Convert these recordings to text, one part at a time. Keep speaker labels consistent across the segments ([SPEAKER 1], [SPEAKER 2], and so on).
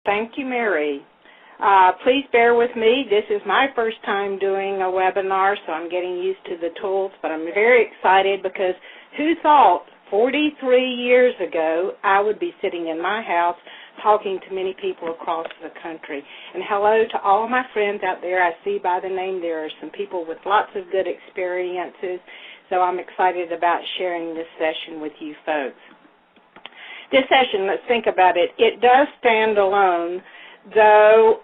[SPEAKER 1] Thank you, Mary. Please bear with me. This is my first time doing a webinar, so I'm getting used to the tools, but I'm very excited because who thought 43 years ago I would be sitting in my house talking to many people across the country. And hello to all my friends out there. I see by the name there are some people with lots of good experiences, so I'm excited about sharing this session with you folks. This session, let's think about it. It does stand alone, though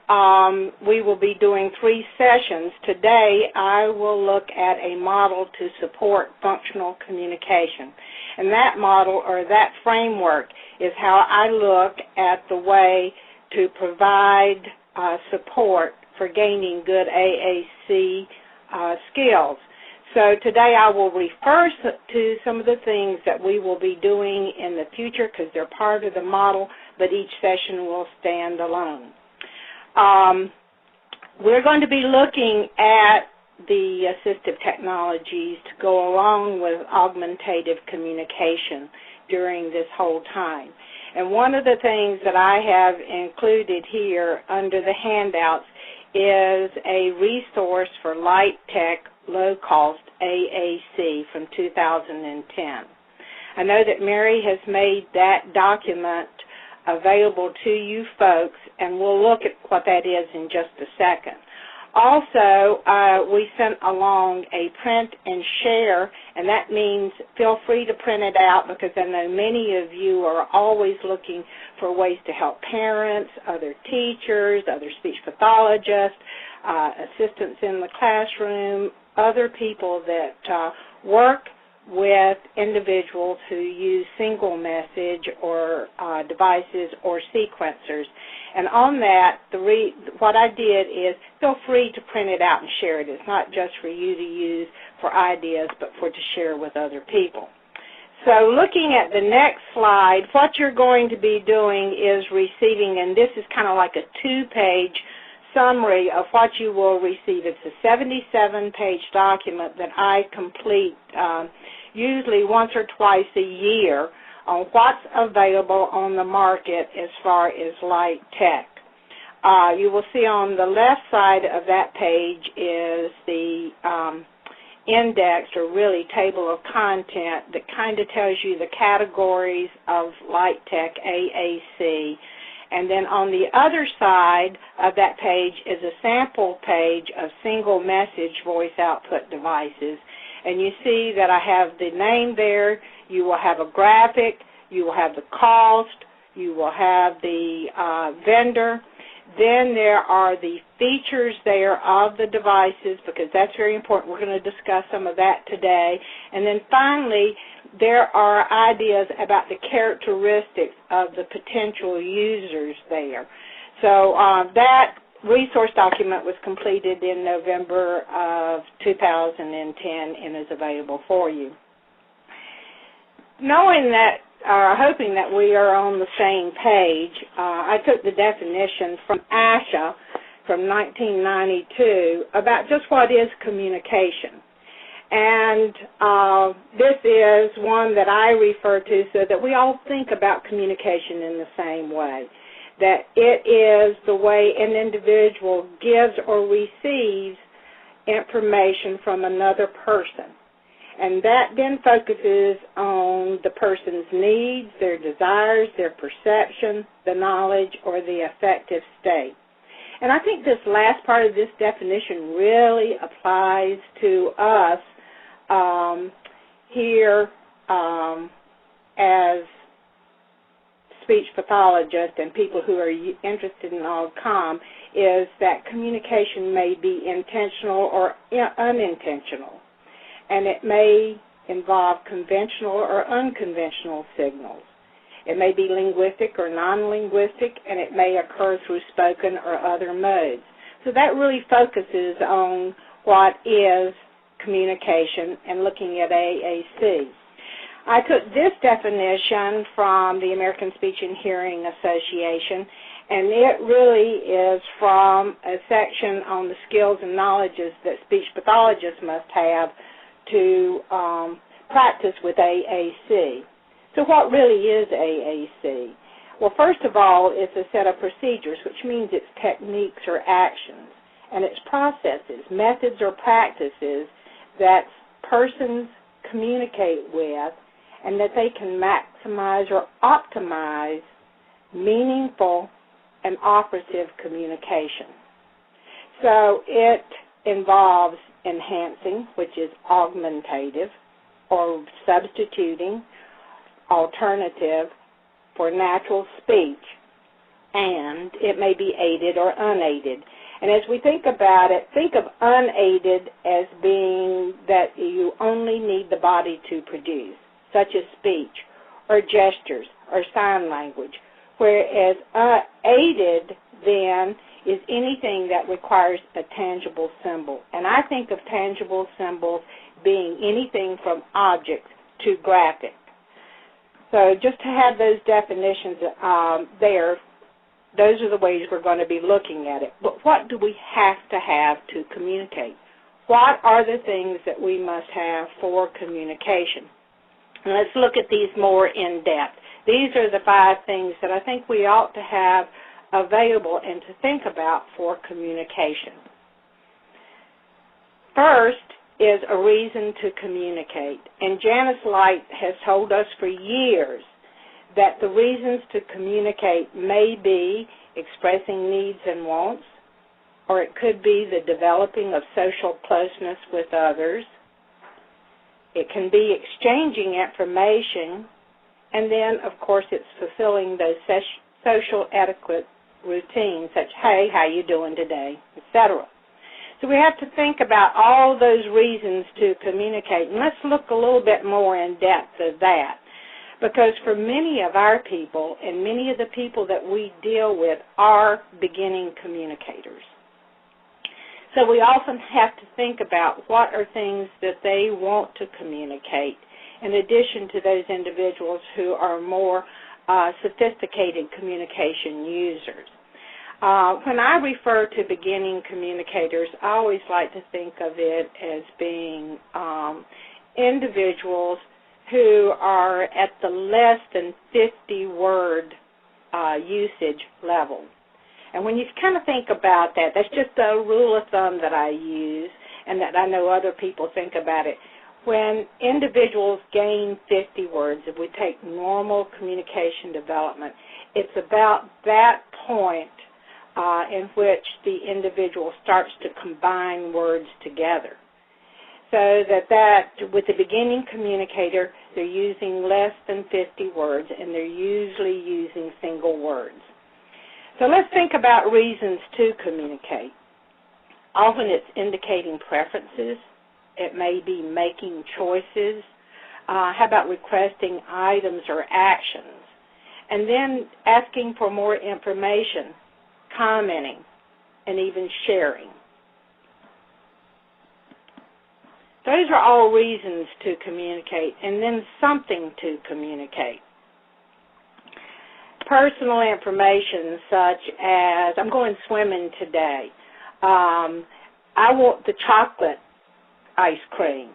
[SPEAKER 1] we will be doing 3 sessions. Today, I will look at a model to support functional communication. And that model, or that framework, is how I look at the way to provide support for gaining good AAC skills. So today I will refer to some of the things that we will be doing in the future because they're part of the model, but each session will stand alone. We're going to be looking at the assistive technologies to go along with augmentative communication during this whole time. And one of the things that I have included here under the handouts is a resource for Lite Tech low-cost AAC from 2010. I know that Mary has made that document available to you folks, and we'll look at what that is in just a second. Also, we sent along a print and share, and that means feel free to print it out because I know many of you are always looking for ways to help parents, other teachers, other speech pathologists, assistants in the classroom, other people that work with individuals who use single message or devices or sequencers. And on that, what I did is feel free to print it out and share it. It's not just for you to use for ideas, but to share with other people. So looking at the next slide, what you're going to be doing is receiving, and this is kind of like a 2-page summary of what you will receive. It's a 77-page document that I complete usually once or twice a year on what's available on the market as far as Lite Tech. You will see on the left side of that page is the index, or really table of content, that kind of tells you the categories of Lite Tech AAC. And then on the other side of that page is a sample page of single message voice output devices. And you see that I have the name there. You will have a graphic. You will have the cost. You will have the vendor. Then there are the features there of the devices, because that's very important. We're going to discuss some of that today. And then finally, there are ideas about the characteristics of the potential users there. So that resource document was completed in November of 2010 and is available for you. Knowing that, hoping that we are on the same page, I took the definition from ASHA from 1992 about just what is communication. And this is one that I refer to so that we all think about communication in the same way, that it is the way an individual gives or receives information from another person. And that then focuses on the person's needs, their desires, their perception, the knowledge, or the affective state. And I think this last part of this definition really applies to us here as speech pathologists and people who are interested in AUGCOM, is that communication may be intentional or unintentional. And it may involve conventional or unconventional signals. It may be linguistic or non-linguistic, and it may occur through spoken or other modes. So that really focuses on what is communication and looking at AAC. I took this definition from the American Speech and Hearing Association, and it really is from a section on the skills and knowledges that speech pathologists must have to practice with AAC. So what really is AAC? Well, first of all, it's a set of procedures, which means it's techniques or actions, and it's processes, methods or practices that persons communicate with and that they can maximize or optimize meaningful and operative communication. So it involves enhancing, which is augmentative, or substituting, alternative, for natural speech, and it may be aided or unaided. And as we think about it, think of unaided as being that you only need the body to produce, such as speech or gestures or sign language, whereas aided then is anything that requires a tangible symbol. And I think of tangible symbols being anything from objects to graphic. So just to have those definitions there, those are the ways we're going to be looking at it. But what do we have to communicate? What are the things that we must have for communication? And let's look at these more in depth. These are the 5 things that I think we ought to have available and to think about for communication. First is a reason to communicate. And Janice Lite has told us for years that the reasons to communicate may be expressing needs and wants, or it could be the developing of social closeness with others. It can be exchanging information, and then, of course, it's fulfilling those social etiquette routines, such, hey, how you doing today, etc. So we have to think about all those reasons to communicate, and let's look a little bit more in depth of that, because for many of our people and many of the people that we deal with are beginning communicators. So we often have to think about what are things that they want to communicate, in addition to those individuals who are more sophisticated communication users. When I refer to beginning communicators, I always like to think of it as being individuals who are at the less than 50-word usage level. And when you kind of think about that, that's just a rule of thumb that I use and that I know other people think about it. When individuals gain 50 words, if we take normal communication development, it's about that point in which the individual starts to combine words together. So that with the beginning communicator, they're using less than 50 words, and they're usually using single words. So let's think about reasons to communicate. Often it's indicating preferences. It may be making choices. How about requesting items or actions? And then asking for more information, commenting, and even sharing. Those are all reasons to communicate, and then something to communicate. Personal information such as, I'm going swimming today. I want the chocolate ice cream.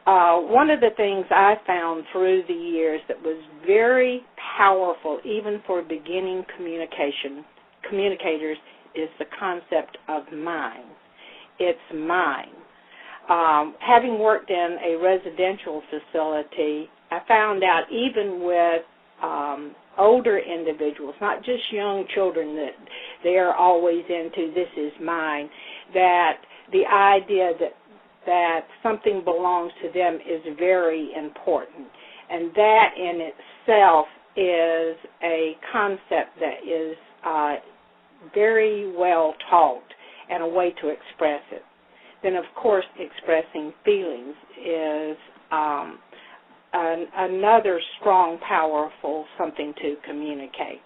[SPEAKER 1] One of the things I found through the years that was very powerful, even for beginning communicators, is the concept of mine. It's mine. Having worked in a residential facility, I found out even with older individuals, not just young children that they're always into this is mine, that the idea that something belongs to them is very important. And that in itself is a concept that is very well taught and a way to express it. Then, of course, expressing feelings is another strong, powerful something to communicate.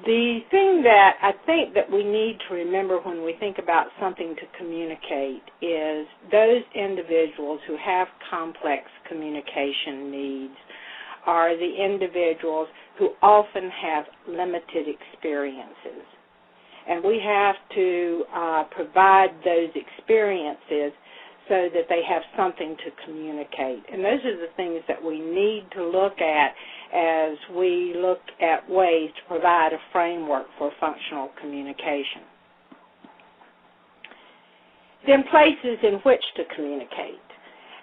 [SPEAKER 1] The thing that I think that we need to remember when we think about something to communicate is those individuals who have complex communication needs are the individuals who often have limited experiences. And we have to provide those experiences so that they have something to communicate. And those are the things that we need to look at as we look at ways to provide a framework for functional communication. Then places in which to communicate.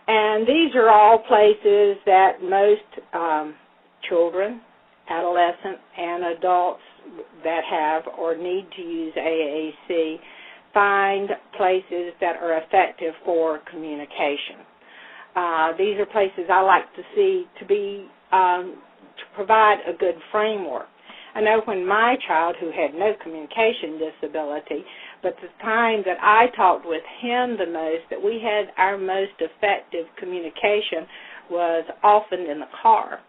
[SPEAKER 1] And these are all places that most children, adolescents, and adults that have or need to use AAC find places that are effective for communication. These are places I like to see to provide a good framework. I know when my child, who had no communication disability, but the time that I talked with him the most, that we had our most effective communication was often in the car.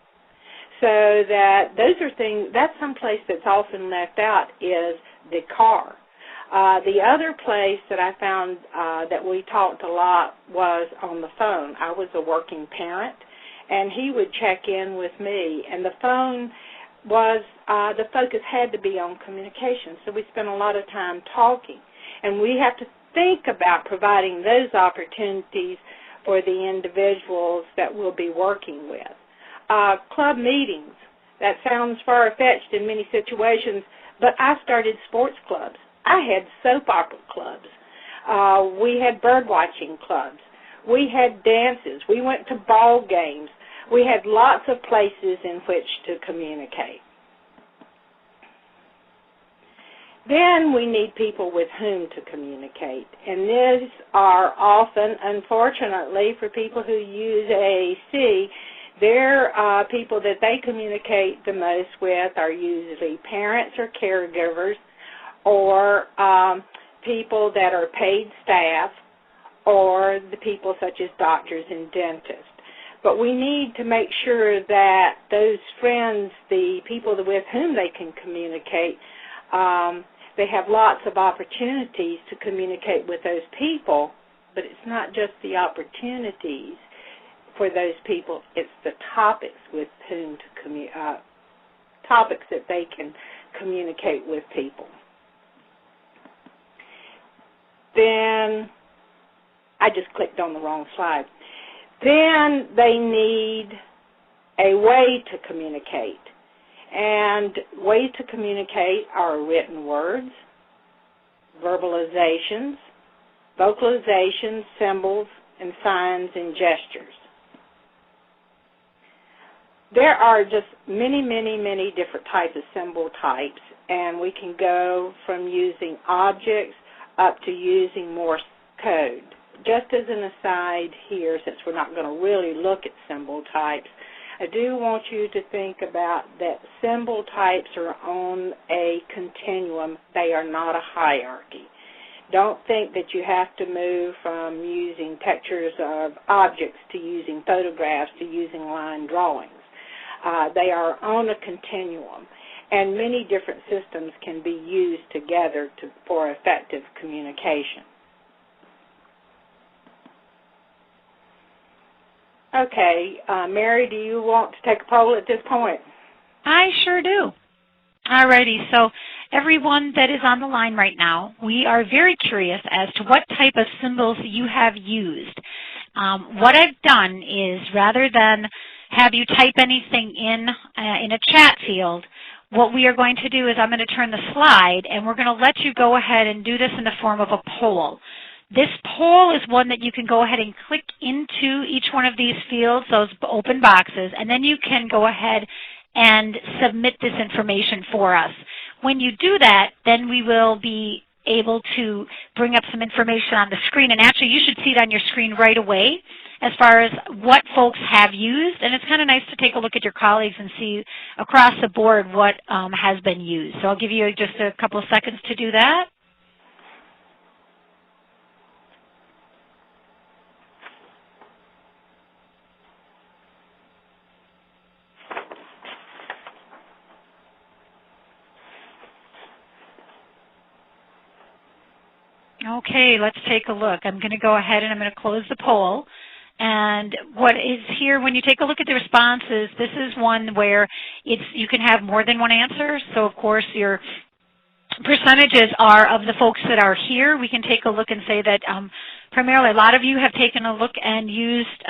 [SPEAKER 1] So that those are things, that's some place that's often left out is the car. The other place that I found that we talked a lot was on the phone. I was a working parent, and he would check in with me, and the phone was, the focus had to be on communication, so we spent a lot of time talking. And we have to think about providing those opportunities for the individuals that we'll be working with. Club meetings, that sounds far-fetched in many situations, but I started sports clubs. I had soap opera clubs. We had bird-watching clubs. We had dances. We went to ball games. We had lots of places in which to communicate. Then we need people with whom to communicate. And these are often, unfortunately, for people who use AAC, they're people that they communicate the most with are usually parents or caregivers, or people that are paid staff, or the people such as doctors and dentists. But we need to make sure that those friends, the people with whom they can communicate, they have lots of opportunities to communicate with those people, but it's not just the opportunities for those people, it's the topics with whom to topics that they can communicate with people. Then, I just clicked on the wrong slide. Then they need a way to communicate. And ways to communicate are written words, verbalizations, vocalizations, symbols, and signs and gestures. There are just many, many, many different types of symbol types, and we can go from using objects up to using Morse code. Just as an aside here, since we're not going to really look at symbol types, I do want you to think about that symbol types are on a continuum. They are not a hierarchy. Don't think that you have to move from using pictures of objects to using photographs to using line drawings. They are on a continuum, and many different systems can be used together for effective communication. Okay, Mary, do you want to take a poll at this point?
[SPEAKER 2] I sure do. Alrighty, so everyone that is on the line right now, we are very curious as to what type of symbols you have used. What I've done is, rather than have you type anything in a chat field, what we are going to do is I'm going to turn the slide, and we're going to let you go ahead and do this in the form of a poll. This poll is one that you can go ahead and click into each one of these fields, those open boxes, and then you can go ahead and submit this information for us. When you do that, then we will be able to bring up some information on the screen, and actually you should see it on your screen right away as far as what folks have used, and it's kind of nice to take a look at your colleagues and see across the board what has been used. So I'll give you just a couple of seconds to do that. Okay, let's take a look. I'm going to go ahead and I'm going to close the poll. And what is here, when you take a look at the responses, this is one where you can have more than one answer. So, of course, your percentages are of the folks that are here. We can take a look and say that primarily a lot of you have taken a look and used,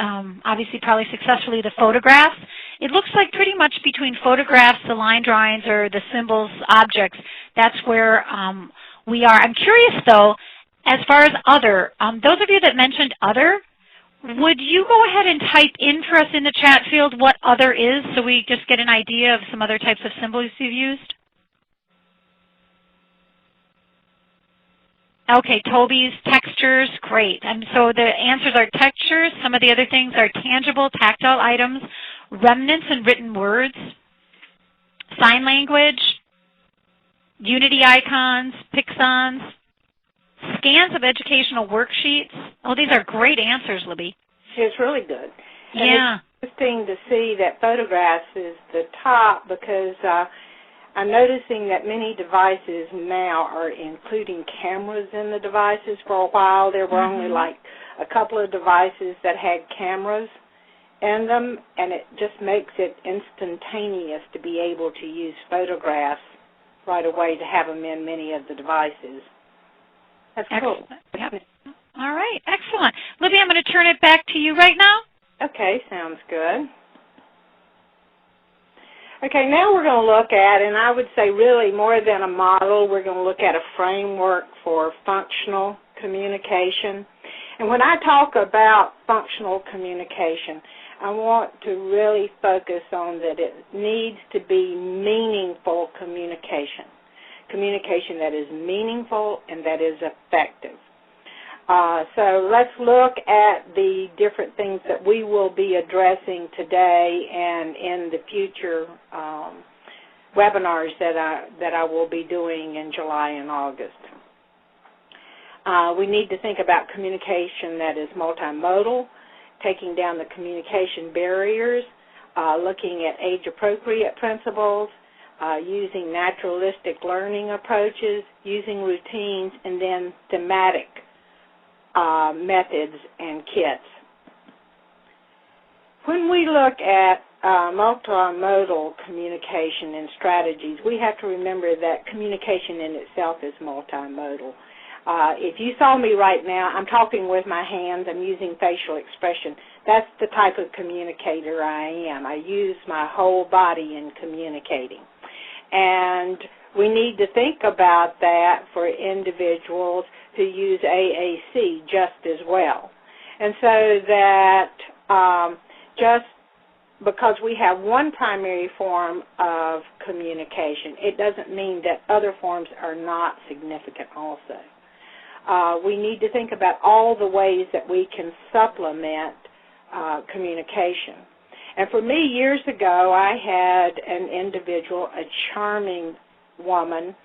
[SPEAKER 2] obviously probably successfully, the photographs. It looks like pretty much between photographs, the line drawings, or the symbols, objects, that's where we are. I'm curious, though, as far as other, those of you that mentioned other, would you go ahead and type in for us in the chat field what other is so we just get an idea of some other types of symbols you've used? Okay, Toby's textures, great. And so the answers are textures. Some of the other things are tangible, tactile items, remnants and written words, sign language, Unity icons, Pixons, scans of educational worksheets. Oh, these are great answers, Libby.
[SPEAKER 1] It's really good.
[SPEAKER 2] Yeah.
[SPEAKER 1] And it's interesting to see that photographs is the top because I'm noticing that many devices now are including cameras in the devices. For a while, there were only like a couple of devices that had cameras in them, and it just makes it instantaneous to be able to use photographs right away to have them in many of the devices. That's cool.
[SPEAKER 2] Yep. All right, excellent. Libby, I'm going to turn it back to you right now.
[SPEAKER 1] Okay, sounds good. Okay, now we're going to look at, and I would say really more than a model, we're going to look at a framework for functional communication. And when I talk about functional communication, I want to really focus on that it needs to be meaningful communication. Communication that is meaningful and that is effective. So let's look at the different things that we will be addressing today and in the future webinars that I will be doing in July and August. We need to think about communication that is multimodal, taking down the communication barriers, looking at age-appropriate principles, using naturalistic learning approaches, using routines, and then thematic methods and kits. When we look at multimodal communication and strategies, we have to remember that communication in itself is multimodal. If you saw me right now, I'm talking with my hands, I'm using facial expression. That's the type of communicator I am. I use my whole body in communicating. And we need to think about that for individuals who use AAC just as well. And so that just because we have one primary form of communication, it doesn't mean that other forms are not significant also. We need to think about all the ways that we can supplement communication. And for me, years ago, I had an individual, a charming woman,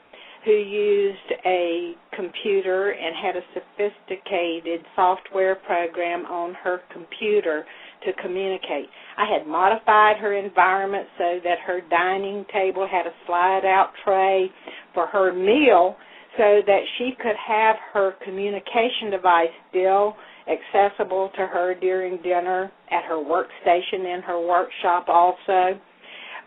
[SPEAKER 1] who used a computer and had a sophisticated software program on her computer to communicate. I had modified her environment so that her dining table had a slide-out tray for her meal so that she could have her communication device still accessible to her during dinner, at her workstation in her workshop also.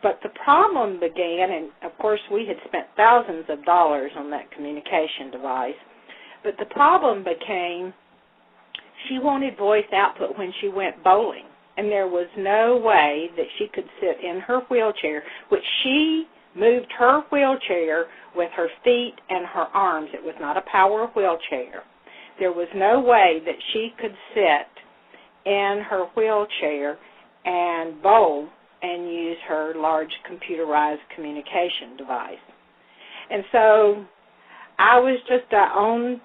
[SPEAKER 1] But the problem began, and of course we had spent thousands of dollars on that communication device, but the problem became she wanted voice output when she went bowling, and there was no way that she could sit in her wheelchair, which she moved her wheelchair with her feet and her arms. It was not a power wheelchair. There was no way that she could sit in her wheelchair and bowl and use her large computerized communication device. And so I was just on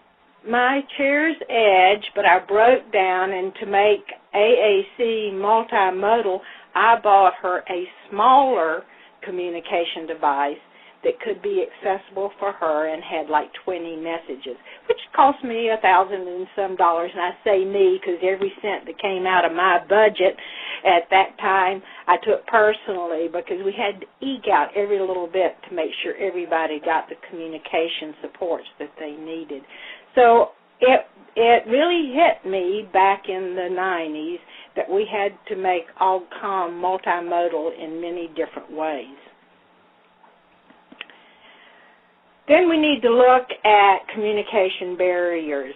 [SPEAKER 1] my chair's edge, but I broke down, and to make AAC multimodal, I bought her a smaller communication device that could be accessible for her and had like 20 messages, which cost me $1,000 and some dollars. And I say me because every cent that came out of my budget at that time I took personally, because we had to eke out every little bit to make sure everybody got the communication supports that they needed. So it really hit me back in the 90s that we had to make AuGCOM multimodal in many different ways. Then we need to look at communication barriers.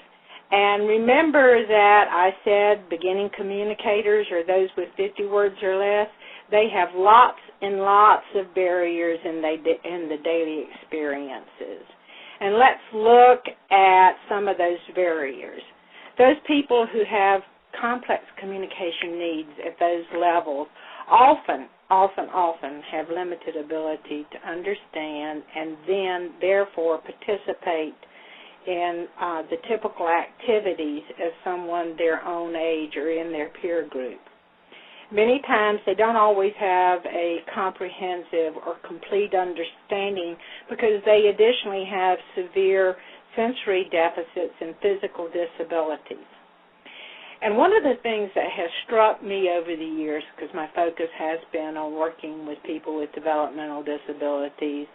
[SPEAKER 1] And remember that I said beginning communicators, or those with 50 words or less, they have lots and lots of barriers in the daily experiences. And let's look at some of those barriers. Those people who have complex communication needs at those levels often have limited ability to understand and then therefore participate in the typical activities of someone their own age or in their peer group. Many times they don't always have a comprehensive or complete understanding because they additionally have severe sensory deficits and physical disabilities. And one of the things that has struck me over the years, because my focus has been on working with people with developmental disabilities,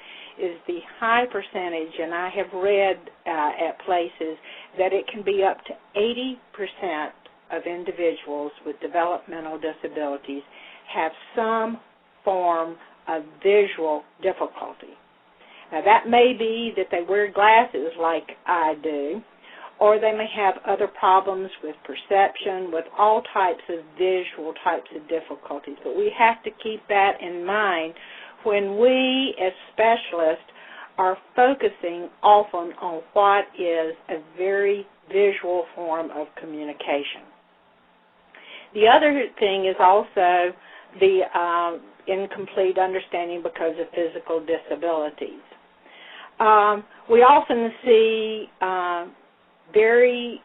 [SPEAKER 1] is the high percentage, and I have read at places that it can be up to 80% of individuals with developmental disabilities have some form of visual difficulty. Now that may be that they wear glasses like I do, or they may have other problems with perception, with all types of visual types of difficulties. But we have to keep that in mind when we, as specialists, are focusing often on what is a very visual form of communication. The other thing is also the incomplete understanding because of physical disabilities. We often see very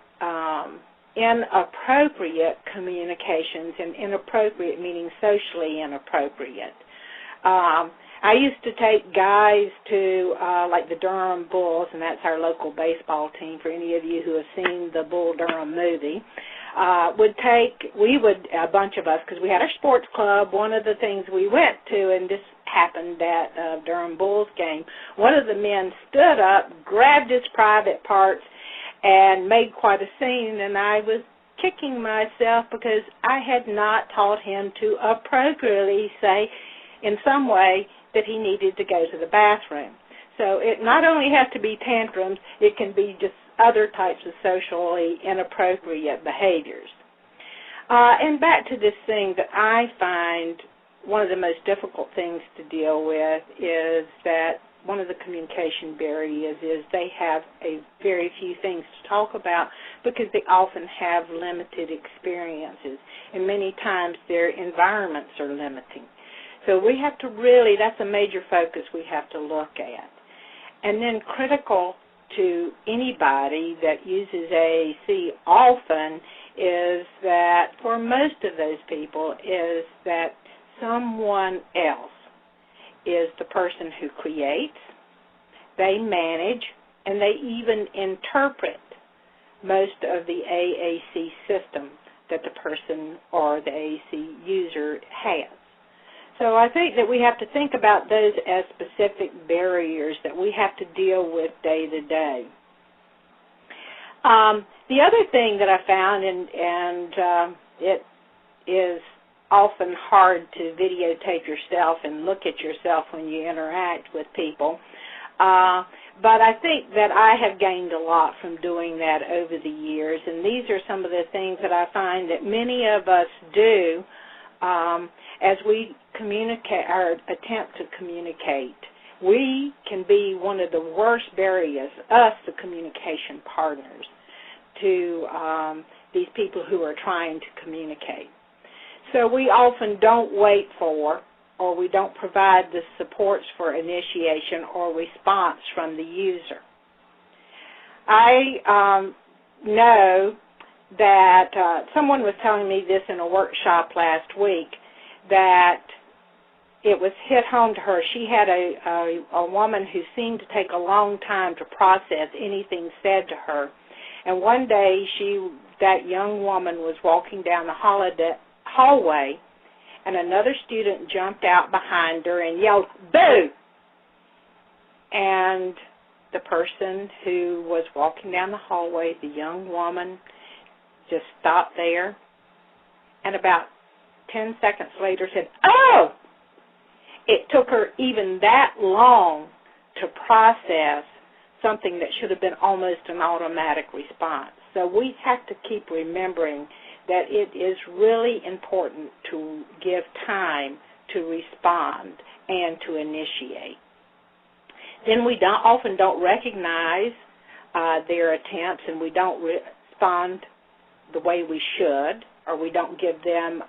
[SPEAKER 1] inappropriate communications, and inappropriate meaning socially inappropriate. I used to take guys to like the Durham Bulls, and that's our local baseball team for any of you who have seen the Bull Durham movie. A bunch of us, because we had our sports club, one of the things we went to, and this happened at a Durham Bulls game, one of the men stood up, grabbed his private parts, and made quite a scene, and I was kicking myself because I had not taught him to appropriately say in some way that he needed to go to the bathroom. So it not only has to be tantrums, it can be just other types of socially inappropriate behaviors. And back to this thing that I find one of the most difficult things to deal with is that one of the communication barriers is they have a very few things to talk about because they often have limited experiences, and many times their environments are limiting. So we have to really, that's a major focus we have to look at. And then critical to anybody that uses AAC often is that for most of those people is that someone else is the person who creates, they manage, and they even interpret most of the AAC system that the person or the AAC user has. So I think that we have to think about those as specific barriers that we have to deal with day to day. The other thing that I found, and it is often hard to videotape yourself and look at yourself when you interact with people, but I think that I have gained a lot from doing that over the years, and these are some of the things that I find that many of us do as we communicate or attempt to communicate. We can be one of the worst barriers, us, the communication partners, to these people who are trying to communicate. So we often don't wait for, or we don't provide the supports for initiation or response from the user. I know that someone was telling me this in a workshop last week, that it was hit home to her. She had a woman who seemed to take a long time to process anything said to her. And one day that young woman was walking down the hallway, and another student jumped out behind her and yelled, "Boo!" And the person who was walking down the hallway, the young woman, just stopped there, and about 10 seconds later said, "Oh!" It took her even that long to process something that should have been almost an automatic response. So we have to keep remembering that it is really important to give time to respond and to initiate. Then we often don't recognize their attempts, and we don't respond the way we should, or we don't give them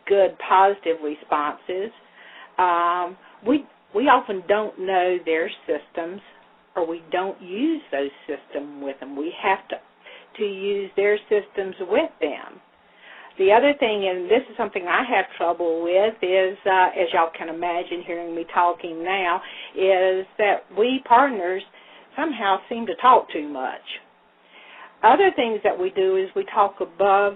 [SPEAKER 1] good, positive responses. We often don't know their systems, or we don't use those systems with them. We have to use their systems with them. The other thing, and this is something I have trouble with, is, as y'all can imagine hearing me talking now, is that we partners somehow seem to talk too much. Other things that we do is we talk above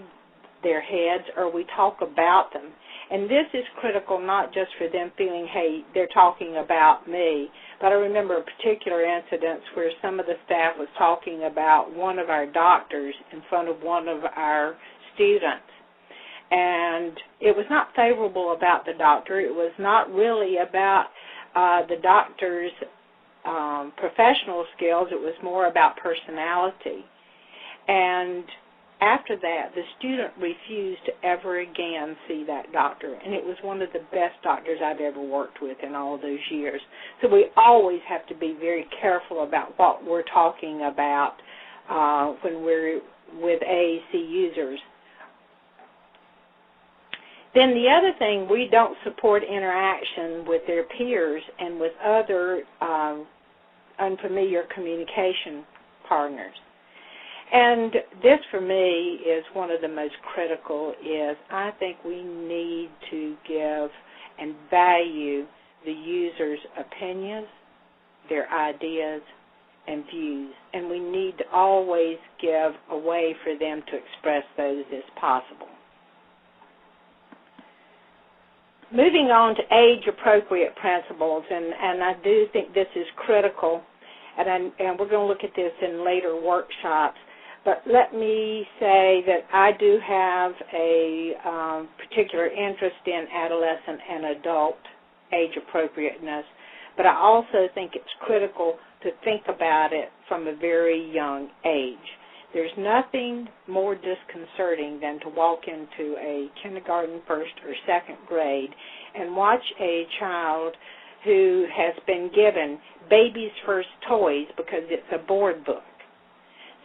[SPEAKER 1] their heads, or we talk about them. And this is critical not just for them feeling, hey, they're talking about me, but I remember particular incidents where some of the staff was talking about one of our doctors in front of one of our students. And it was not favorable about the doctor. It was not really about the doctor's professional skills. It was more about personality. And after that, the student refused to ever again see that doctor, and it was one of the best doctors I've ever worked with in all of those years. So we always have to be very careful about what we're talking about when we're with AAC users. Then the other thing, we don't support interaction with their peers and with other unfamiliar communication partners. And this, for me, is one of the most critical, is I think we need to give and value the user's opinions, their ideas, and views. And we need to always give a way for them to express those as possible. Moving on to age-appropriate principles, and I do think this is critical, and we're going to look at this in later workshops. But let me say that I do have a particular interest in adolescent and adult age appropriateness, but I also think it's critical to think about it from a very young age. There's nothing more disconcerting than to walk into a kindergarten, first or second grade and watch a child who has been given baby's first toys because it's a board book.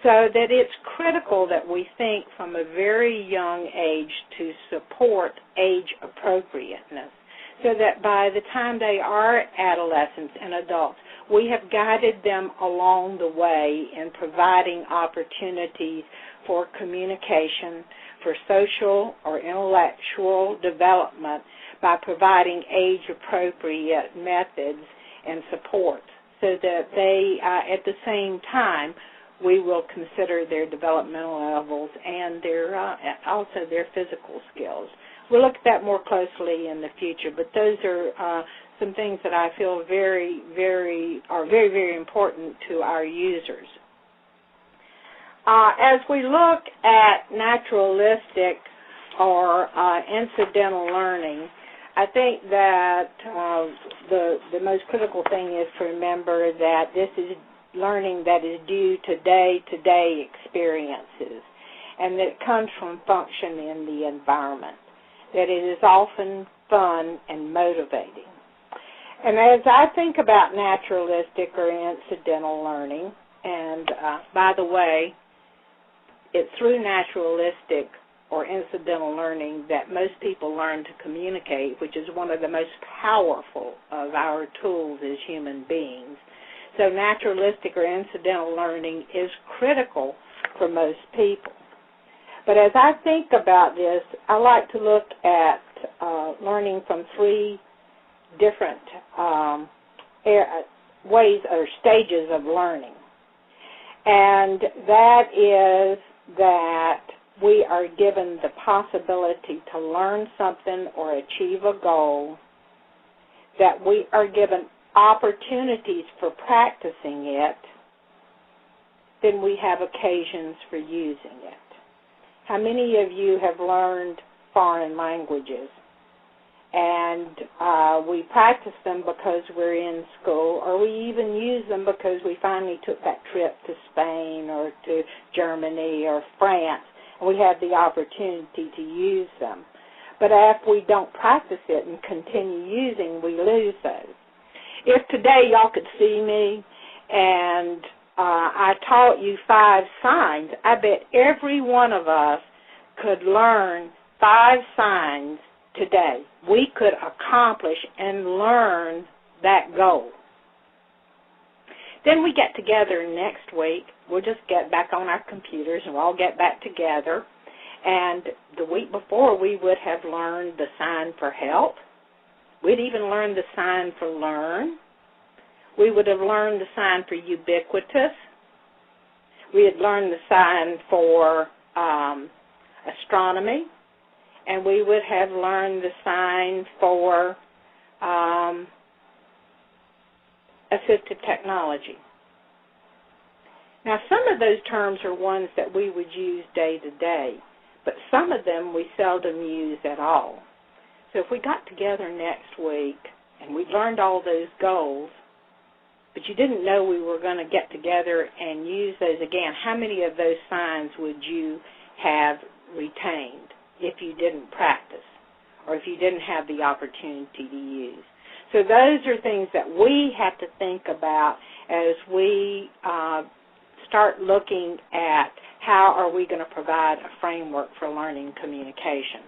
[SPEAKER 1] So that it's critical that we think from a very young age to support age appropriateness, so that by the time they are adolescents and adults, we have guided them along the way in providing opportunities for communication, for social or intellectual development by providing age-appropriate methods and support, so that they, at the same time, we will consider their developmental levels and their also their physical skills. We'll look at that more closely in the future, but those are some things that I feel very, very important to our users. As we look at naturalistic or incidental learning, I think that the most critical thing is to remember that this is learning that is due to day-to-day experiences, and that it comes from function in the environment, that it is often fun and motivating. And as I think about naturalistic or incidental learning, and by the way, it's through naturalistic or incidental learning that most people learn to communicate, which is one of the most powerful of our tools as human beings. So naturalistic or incidental learning is critical for most people. But as I think about this, I like to look at learning from three different ways or stages of learning. And that is that we are given the possibility to learn something or achieve a goal, that we are given opportunities for practicing it, then we have occasions for using it. How many of you have learned foreign languages? and we practice them because we're in school, or we even use them because we finally took that trip to Spain or to Germany or France, and we have the opportunity to use them. But if we don't practice it and continue using, we lose those. If today y'all could see me and I taught you 5 signs, I bet every one of us could learn 5 signs today. We could accomplish and learn that goal. Then we get together next week. We'll just get back on our computers and we'll all get back together. And the week before, we would have learned the sign for help. We'd even learned the sign for learn. We would have learned the sign for ubiquitous. We had learned the sign for astronomy. And we would have learned the sign for assistive technology. Now, some of those terms are ones that we would use day to day, but some of them we seldom use at all. So if we got together next week and we learned all those goals, but you didn't know we were going to get together and use those again, how many of those signs would you have retained if you didn't practice or if you didn't have the opportunity to use? So those are things that we have to think about as we start looking at how are we going to provide a framework for learning communication.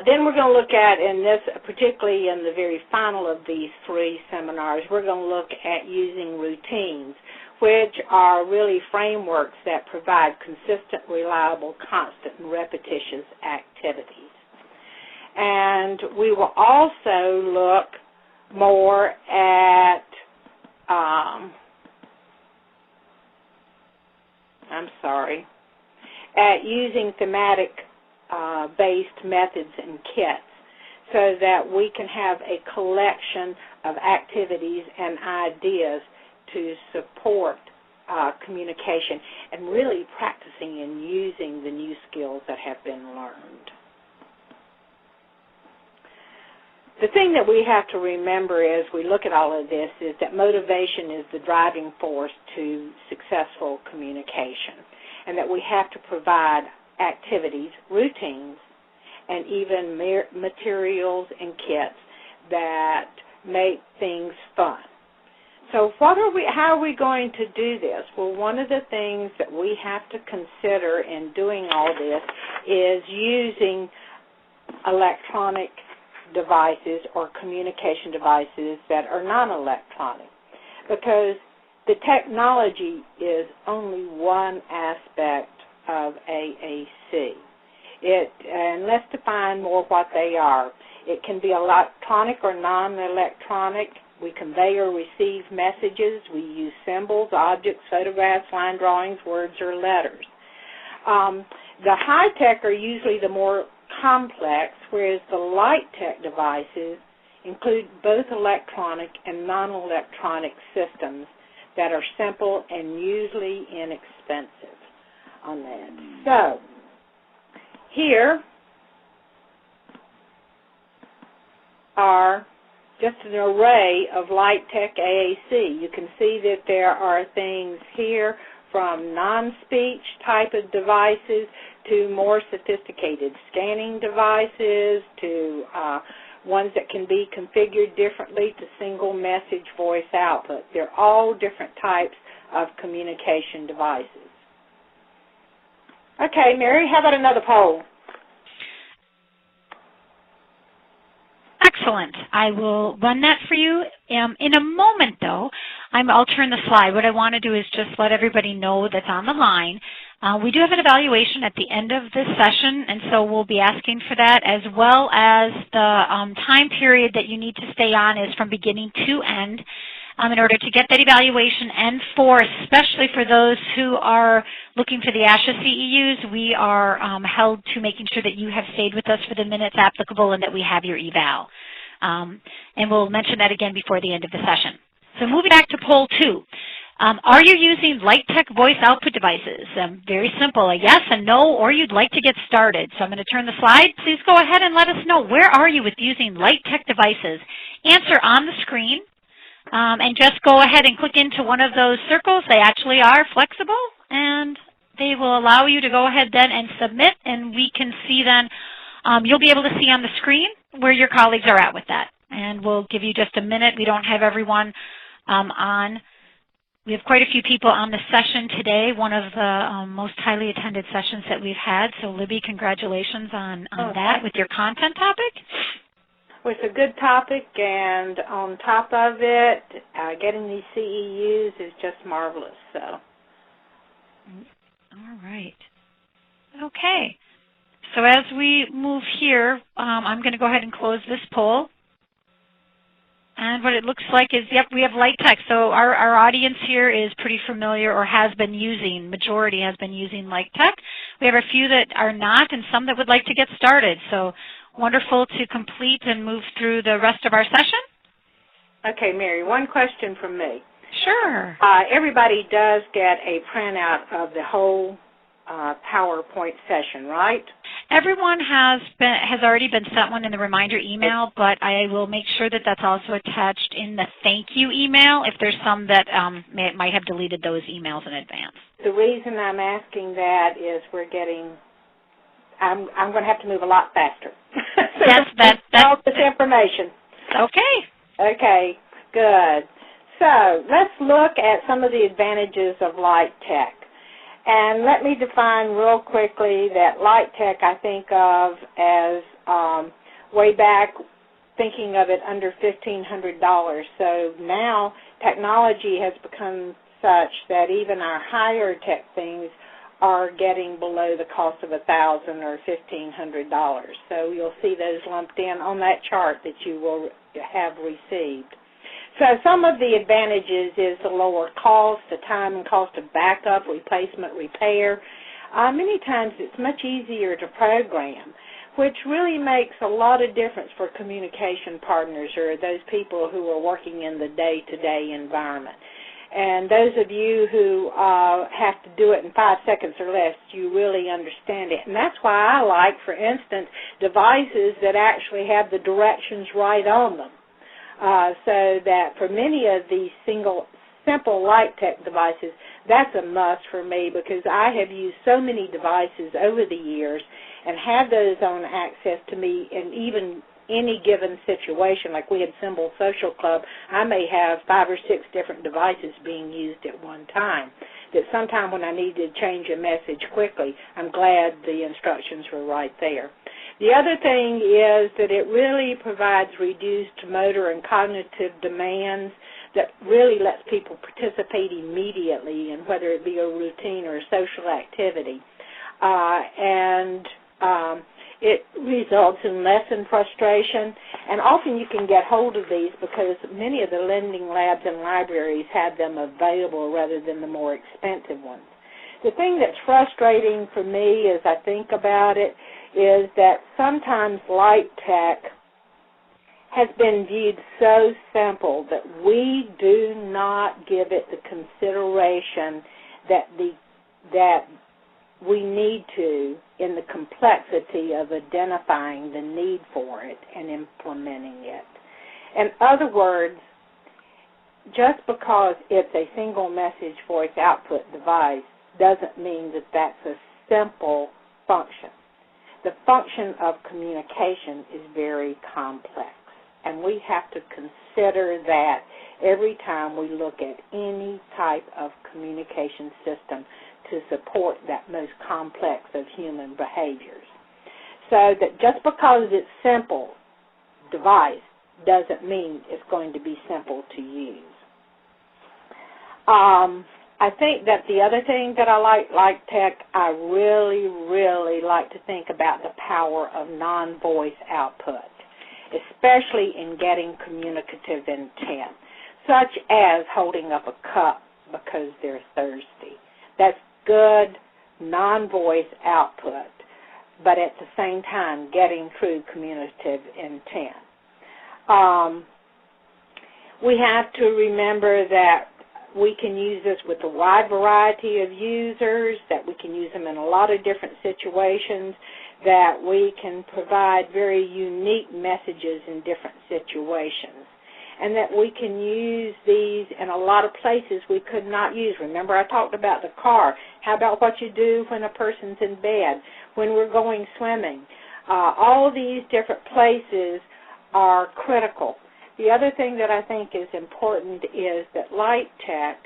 [SPEAKER 1] Then we're going to look at, in this, particularly in the very final of these 3 seminars, we're going to look at using routines, which are really frameworks that provide consistent, reliable, constant, and repetitious activities. And we will also look more at, at using thematic-based methods and kits so that we can have a collection of activities and ideas to support communication and really practicing and using the new skills that have been learned. The thing that we have to remember as we look at all of this is that motivation is the driving force to successful communication, and that we have to provide activities, routines, and even materials and kits that make things fun. So how are we going to do this? Well, one of the things that we have to consider in doing all this is using electronic devices or communication devices that are non-electronic, because the technology is only one aspect of AAC. And let's define more what they are. It can be electronic or non-electronic. We convey or receive messages. We use symbols, objects, photographs, line drawings, words, or letters. The high-tech are usually the more complex, whereas the Lite Tech devices include both electronic and non-electronic systems that are simple and usually inexpensive on that. So here are just an array of Lite Tech AAC. You can see that there are things here from non-speech type of devices to more sophisticated scanning devices to ones that can be configured differently to single message voice output. They're all different types of communication devices. Okay, Mary, how about another poll?
[SPEAKER 2] Excellent. I will run that for you. In a moment, though, I'll turn the slide. What I want to do is just let everybody know that's on the line. We do have an evaluation at the end of this session, and so we'll be asking for that, as well as the time period that you need to stay on is from beginning to end in order to get that evaluation, and especially for those who are looking for the ASHA CEUs, we are held to making sure that you have stayed with us for the minutes applicable and that we have your eval. And we'll mention that again before the end of the session. So moving back to poll 2. Are you using Lite Tech voice output devices? Very simple, a yes, a no, or you'd like to get started. So I'm going to turn the slide. Please go ahead and let us know, where are you with using Lite Tech devices? Answer on the screen, and just go ahead and click into one of those circles. They actually are flexible, and they will allow you to go ahead then and submit, and we can see then, you'll be able to see on the screen where your colleagues are at with that. And we'll give you just a minute. We don't have everyone on. We have quite a few people on the session today, one of the most highly attended sessions that we've had. So, Libby, congratulations on that with your content topic.
[SPEAKER 1] Well, it's a good topic, and on top of it, getting these CEUs is just marvelous. So,
[SPEAKER 2] all right. Okay. So as we move here, I'm going to go ahead and close this poll. And what it looks like is, yep, we have Lite Tech. So our audience here is pretty familiar or has been using, majority has been using Lite Tech. We have a few that are not and some that would like to get started. So wonderful to complete and move through the rest of our session.
[SPEAKER 1] Okay, Mary, one question from me.
[SPEAKER 2] Sure.
[SPEAKER 1] Everybody does get a printout of the whole PowerPoint session, right?
[SPEAKER 2] Everyone has already been sent one in the reminder email, but I will make sure that that's also attached in the thank you email if there's some that might have deleted those emails in advance.
[SPEAKER 1] The reason I'm asking that is I'm going to have to move a lot faster.
[SPEAKER 2] Yes, that's
[SPEAKER 1] all this information.
[SPEAKER 2] Okay.
[SPEAKER 1] Okay, good. So let's look at some of the advantages of Lite Tech. And let me define real quickly that Lite Tech I think of as way back thinking of it under $1,500. So now technology has become such that even our higher tech things are getting below the cost of $1,000 or $1,500. So you'll see those lumped in on that chart that you will have received. So some of the advantages is the lower cost, the time and cost of backup, replacement, repair. Many times it's much easier to program, which really makes a lot of difference for communication partners or those people who are working in the day-to-day environment. And those of you who have to do it in 5 seconds or less, you really understand it. And that's why I like, for instance, devices that actually have the directions right on them. So that for many of these simple Lite Tech devices, that's a must for me because I have used so many devices over the years and have those on access to me in even any given situation. Like we had Symbol Social Club, I may have 5 or 6 different devices being used at one time. That sometime when I need to change a message quickly, I'm glad the instructions were right there. The other thing is that it really provides reduced motor and cognitive demands that really lets people participate immediately in whether it be a routine or a social activity. It results in lesson frustration, and often you can get hold of these because many of the lending labs and libraries have them available rather than the more expensive ones. The thing that's frustrating for me as I think about it is that sometimes Lite Tech has been viewed so simple that we do not give it the consideration that we need to in the complexity of identifying the need for it and implementing it. In other words, just because it's a single message voice output device doesn't mean that that's a simple function. The function of communication is very complex, and we have to consider that every time we look at any type of communication system to support that most complex of human behaviors. So that just because it's simple device doesn't mean it's going to be simple to use. I think that the other thing that I like Lite Tech, I really, really like to think about the power of non-voice output, especially in getting communicative intent, such as holding up a cup because they're thirsty. That's good non-voice output, but at the same time getting true communicative intent. We have to remember that we can use this with a wide variety of users, that we can use them in a lot of different situations, that we can provide very unique messages in different situations, and that we can use these in a lot of places we could not use. Remember, I talked about the car. How about what you do when a person's in bed, when we're going swimming? All these different places are critical. The other thing that I think is important is that Lite Tech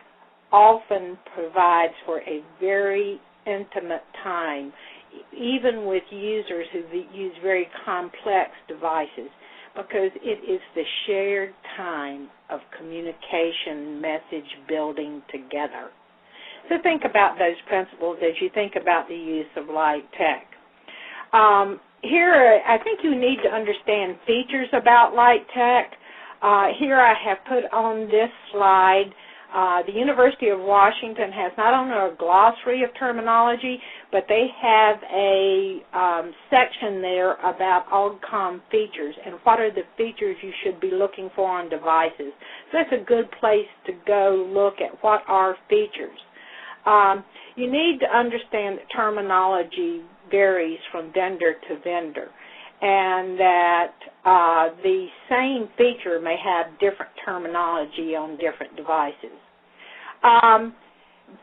[SPEAKER 1] often provides for a very intimate time, even with users who use very complex devices, because it is the shared time of communication, message building together. So think about those principles as you think about the use of Lite Tech. Here, I think you need to understand features about Lite Tech. Here I have put on this slide, the University of Washington has not only a glossary of terminology, but they have a section there about AUGCOM features and what are the features you should be looking for on devices. So that's a good place to go look at what are features. You need to understand that terminology varies from vendor to vendor, and that the same feature may have different terminology on different devices.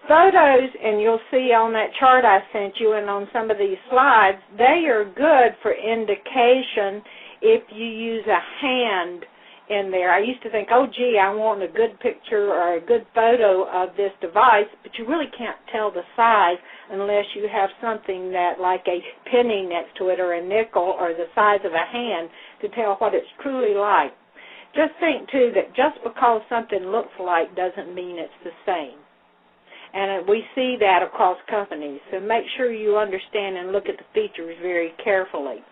[SPEAKER 1] Photos, and you'll see on that chart I sent you and on some of these slides, they are good for indication if you use a hand in there. I used to think, oh, gee, I want a good picture or a good photo of this device, but you really can't tell the size unless you have something that, like a penny next to it or a nickel or the size of a hand to tell what it's truly like. Just think, too, that just because something looks like doesn't mean it's the same. And we see that across companies. So make sure you understand and look at the features very carefully.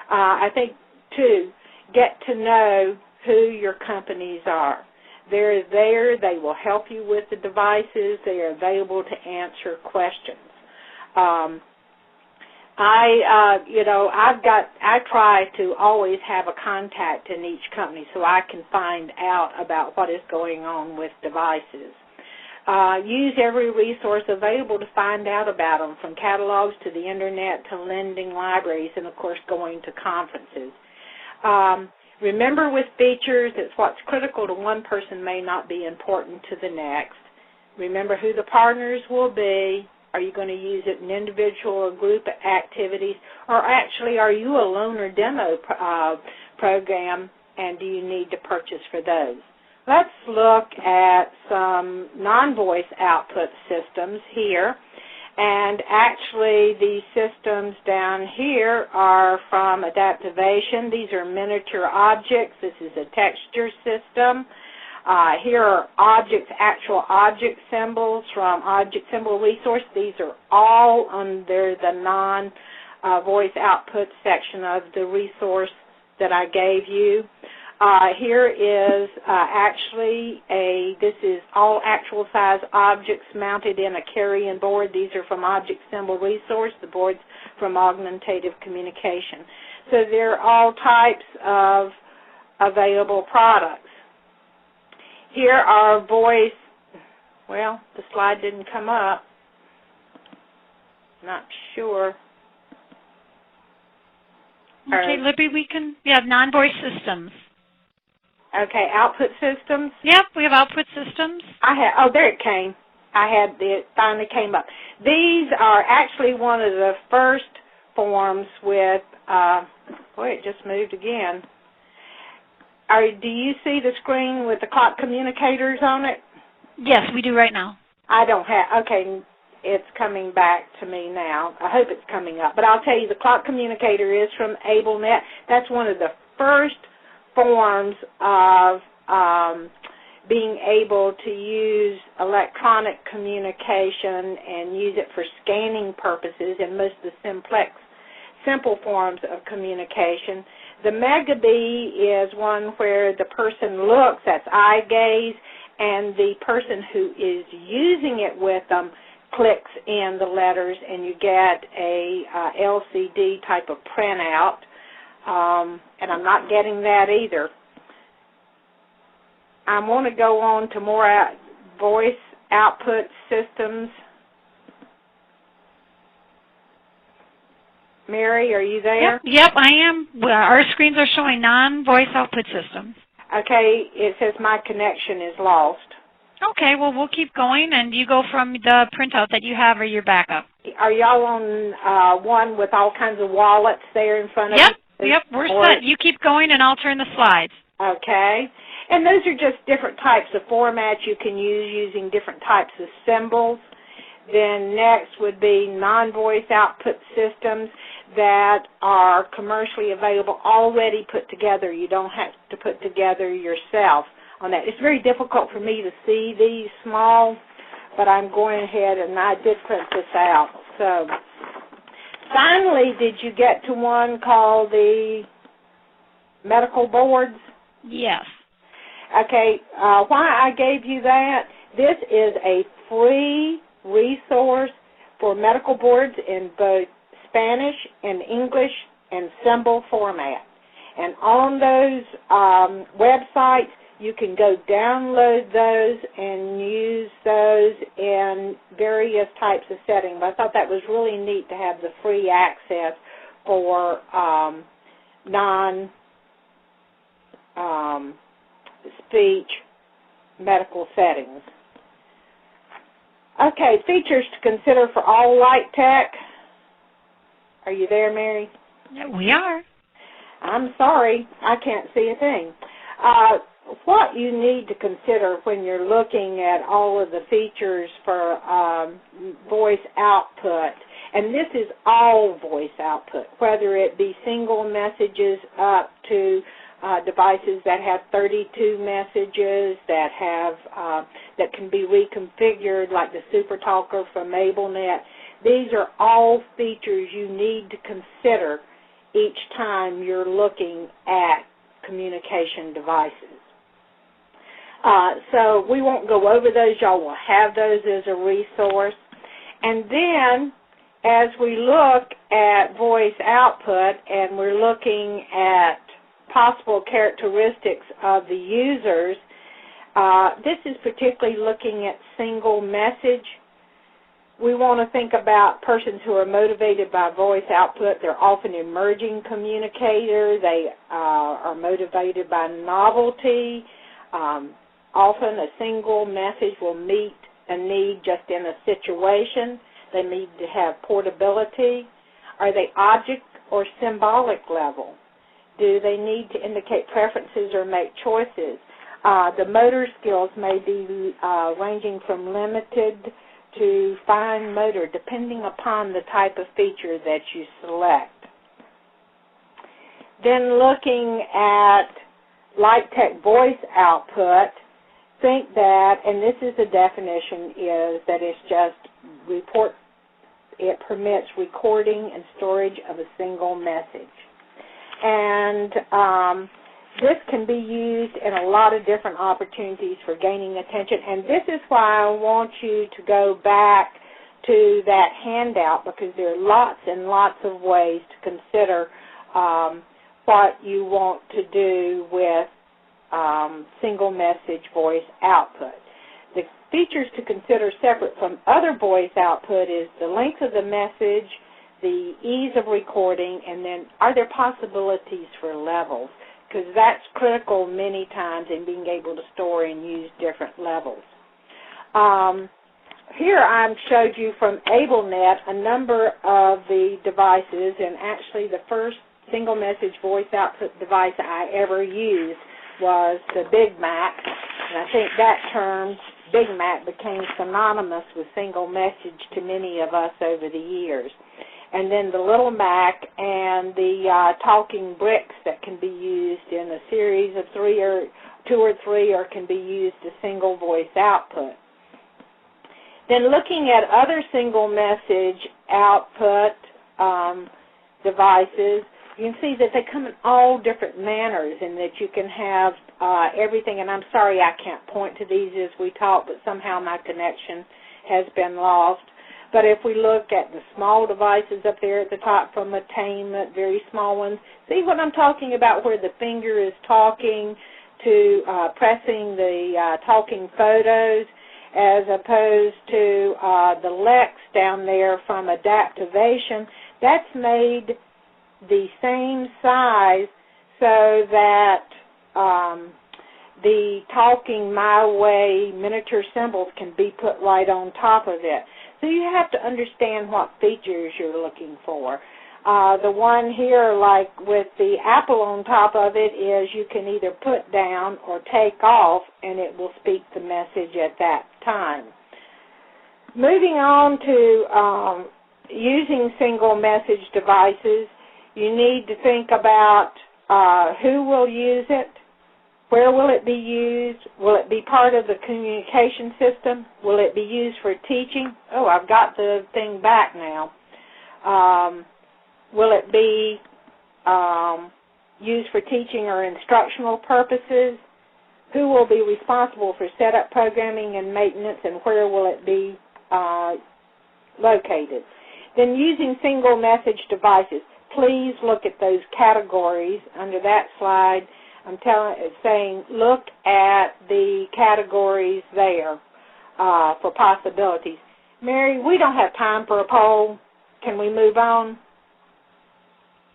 [SPEAKER 1] I think, too, get to know who your companies are. They're there. They will help you with the devices. They are available to answer questions. I try to always have a contact in each company so I can find out about what is going on with devices. Use every resource available to find out about them, from catalogs to the internet to lending libraries, and of course going to conferences. Remember, with features, it's what's critical to one person may not be important to the next. Remember who the partners will be. Are you going to use it in individual or group activities? Or actually, are you a loan or demo program, and do you need to purchase for those? Let's look at some non-voice output systems here. And actually, these systems down here are from Adaptivation. These are miniature objects. This is a texture system. Here are objects, actual object symbols from Object Symbol Resource. These are all under the non-voice output section of the resource that I gave you. Here is this is all actual size objects mounted in a carry-in board. These are from Object Symbol Resource, the board's from Augmentative Communication. So they're all types of available products. Here are voice, well, the slide didn't come up. Not sure.
[SPEAKER 2] Okay, Libby, we have non-voice systems.
[SPEAKER 1] Okay, output systems?
[SPEAKER 2] Yep, we have output systems.
[SPEAKER 1] There it came. It finally came up. These are actually one of the first forms with, it just moved again. Do you see the screen with the clock communicators on it?
[SPEAKER 2] Yes, we do right now.
[SPEAKER 1] I don't have, okay, it's coming back to me now. I hope it's coming up. But I'll tell you, the clock communicator is from AbleNet. That's one of the first forms of being able to use electronic communication and use it for scanning purposes in most of the simple forms of communication. The Megabee is one where the person looks, that's eye gaze, and the person who is using it with them clicks in the letters, and you get a LCD type of printout. And I'm not getting that either. I want to go on to more voice output systems. Mary, are you there?
[SPEAKER 2] Yep, I am. Well, our screens are showing non-voice output systems.
[SPEAKER 1] Okay, it says my connection is lost.
[SPEAKER 2] Okay, well, we'll keep going, and you go from the printout that you have or your backup.
[SPEAKER 1] Are y'all on one with all kinds of wallets there in front of you?
[SPEAKER 2] Yep, we're set. You keep going, and I'll turn the slides.
[SPEAKER 1] Okay. And those are just different types of formats you can use using different types of symbols. Then next would be non-voice output systems that are commercially available, already put together. You don't have to put together yourself on that. It's very difficult for me to see these small, but I'm going ahead and I did print this out. So finally, did you get to one called the medical boards?
[SPEAKER 2] Yes.
[SPEAKER 1] Okay, why I gave you that, this is a free resource for medical boards in both Spanish and English and symbol format. And on those websites, you can go download those and use those in various types of settings. I thought that was really neat to have the free access for non-speech medical settings. Okay, features to consider for all Lite Tech. Are you there, Mary?
[SPEAKER 2] Yeah, we are.
[SPEAKER 1] I'm sorry, I can't see a thing. What you need to consider when you're looking at all of the features for voice output, and this is all voice output, whether it be single messages up to devices that have 32 messages, that have that can be reconfigured, like the Super Talker from AbleNet. These are all features you need to consider each time you're looking at communication devices. So we won't go over those. Y'all will have those as a resource. And then as we look at voice output and we're looking at possible characteristics of the users, this is particularly looking at single message. We want to think about persons who are motivated by voice output. They're often emerging communicators. They are motivated by novelty. Often a single message will meet a need just in a situation. They need to have portability. Are they object or symbolic level? Do they need to indicate preferences or make choices? The motor skills may be ranging from limited to fine motor, depending upon the type of feature that you select. Then looking at Lite Tech voice output, think that, and this is the definition, is that it's just it permits recording and storage of a single message. And this can be used in a lot of different opportunities for gaining attention, and this is why I want you to go back to that handout, because there are lots and lots of ways to consider what you want to do with single message voice output. The features to consider separate from other voice output is the length of the message, the ease of recording, and then are there possibilities for levels? Because that's critical many times in being able to store and use different levels. Here I've showed you from AbleNet a number of the devices, and actually the first single message voice output device I ever used was the Big Mac, and I think that term, Big Mac, became synonymous with single message to many of us over the years. And then the Little Mac and the talking bricks that can be used in a series of two or three, or can be used as single voice output. Then looking at other single message output devices, you can see that they come in all different manners, and that you can have everything. And I'm sorry I can't point to these as we talk, but somehow my connection has been lost. But if we look at the small devices up there at the top from attainment, very small ones, see what I'm talking about, where the finger is talking to pressing the talking photos. as opposed to the Lex down there from Adaptivation. That's made the same size so that the Talking My Way miniature symbols can be put right on top of it. So you have to understand what features you're looking for. The one here, like with the apple on top of it, is you can either put down or take off, and it will speak the message at that time. Moving on to using single message devices, you need to think about who will use it, where will it be used, will it be part of the communication system, will it be used for teaching? Oh, I've got the thing back now. Will it be used for teaching or instructional purposes? Who will be responsible for setup, programming, and maintenance, and where will it be located? Then using single message devices, please look at those categories under that slide. I'm saying look at the categories there for possibilities. Mary, we don't have time for a poll. Can we move on?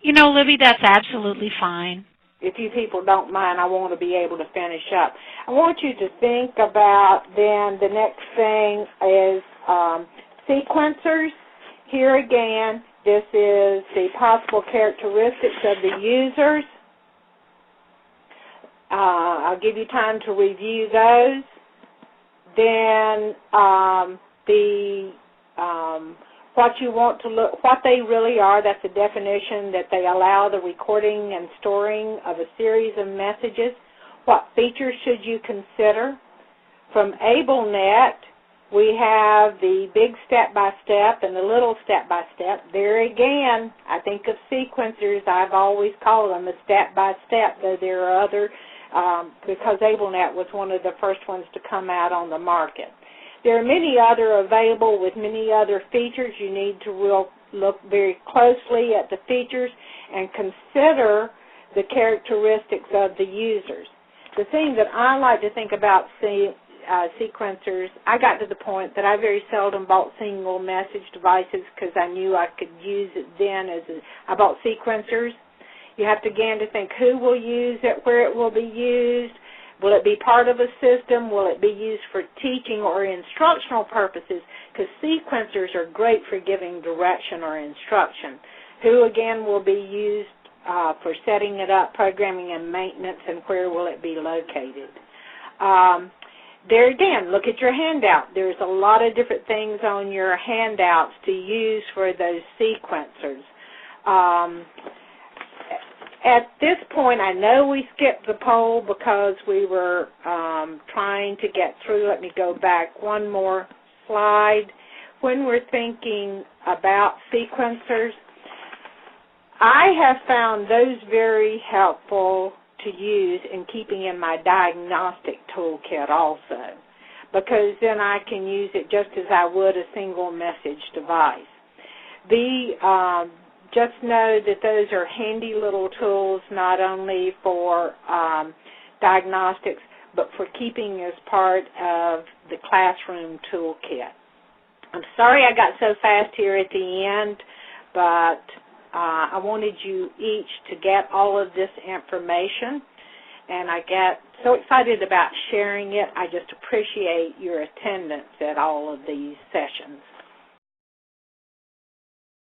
[SPEAKER 2] You know, Libby, that's absolutely fine.
[SPEAKER 1] If you people don't mind, I want to be able to finish up. I want you to think about then the next thing is sequencers. Here again, this is the possible characteristics of the users. I'll give you time to review those. Then what you want to look, what they really are, that's a definition, that they allow the recording and storing of a series of messages. What features should you consider? From AbleNet, we have the big step-by-step and the little step-by-step. There again, I think of sequencers. I've always called them a step-by-step, though there are other, because AbleNet was one of the first ones to come out on the market. There are many other available with many other features. You need to look very closely at the features and consider the characteristics of the users. The thing that I like to think about sequencers, I got to the point that I very seldom bought single message devices because I knew I could use it then. I bought sequencers. You have to again to think who will use it, where it will be used. Will it be part of a system? Will it be used for teaching or instructional purposes? Because sequencers are great for giving direction or instruction. Who, again, will be used for setting it up, programming and maintenance, and where will it be located? There again, look at your handout. There's a lot of different things on your handouts to use for those sequencers. At this point, I know we skipped the poll because we were trying to get through. Let me go back one more slide. When we're thinking about sequencers, I have found those very helpful to use in keeping in my diagnostic toolkit also, because then I can use it just as I would a single message device. Just know that those are handy little tools not only for diagnostics, but for keeping as part of the classroom toolkit. I'm sorry I got so fast here at the end, but I wanted you each to get all of this information, and I get so excited about sharing it. I just appreciate your attendance at all of these sessions.